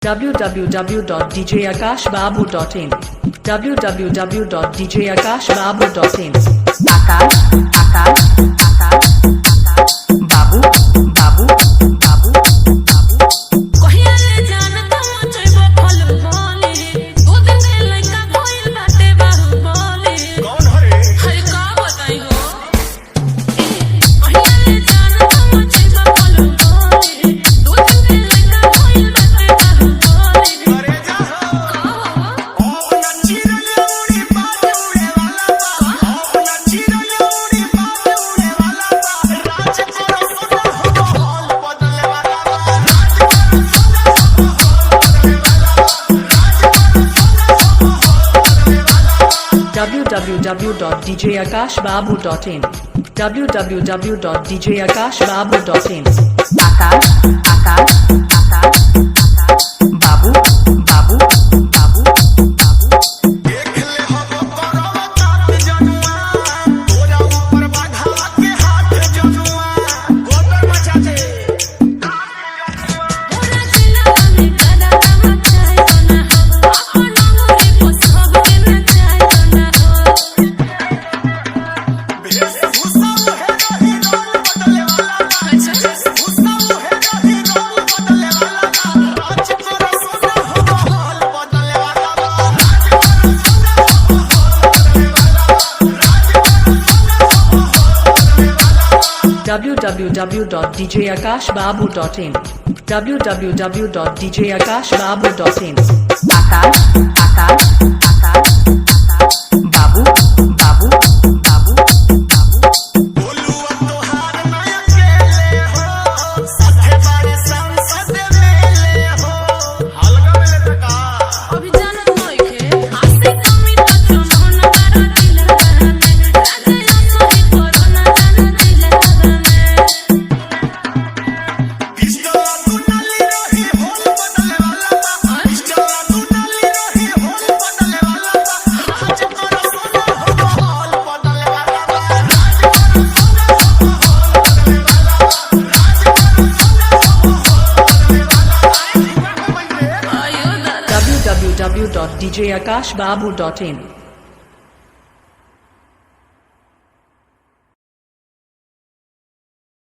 www.djakashbabu.in www.djakashbabu.in Akash Akash Akash बाबू बाबू बाबू कहिया रे जान तुम चइबो फल बोले दो दिन के लइका भइल बाटे बाहु बोले कौन हरे हरे का बताई हो कहिया रे जान तुम चइबो फल बोले दो दिन के लइका भइल बाटे बाहु बोले अरे जा का हो ओ नचिरले उड़ी बात उड़े वाला बा ओ नचिरले उड़ी बात उड़े वाला बा राज करो सोना हो हाल बदले वाला बा राज करो सोना हो हाल बदले वाला बा राज करो सोना हो हाल बदले वाला बा www.djakashbabu.in www.djakashbabu.in आकाश आकाश आकाश बाबू बाबू बाबू बाबू देख ले हम करवा काट जनुआ तोरा ऊपर बाधा के हाथ जनुआ गोबर मचा दे मोरा जिला में कदा तमचाई कोना हो अपन मोरे पोसब के नचाई कोना हो भेष भूषा है रही रंग बदले वाला बा भूषा है रही रंग बदले वाला बा राज करो सोना हो हाल बदले वाला बा राज करो सोना हो हाल बदले वाला बा राज करो सोना हो हाल बदले वाला बा www.djakashbabu.in www.djakashbabu.in आकाश आकाश आकाश बाबू बाबू बाबू बाबू बोलुआ तोहार नया केले हो साथे बारे संसद मेले हो हल्का मेले तका अभी जानत नइखे आसे कमी तो चुनौन करा दिल में राजे असही कोरोना जान दिल में पिस्टल तू नाली रही होल बदले वाला बा पिस्टल तू नाली रही होल बदले वाला बा राज करो सोना हो हाल बदले वाला बा राज करो सोना हो हाल बदले वाला बा राज करो सोना हो हाल बदले वाला बा आयो दादा www.djakashbabu.in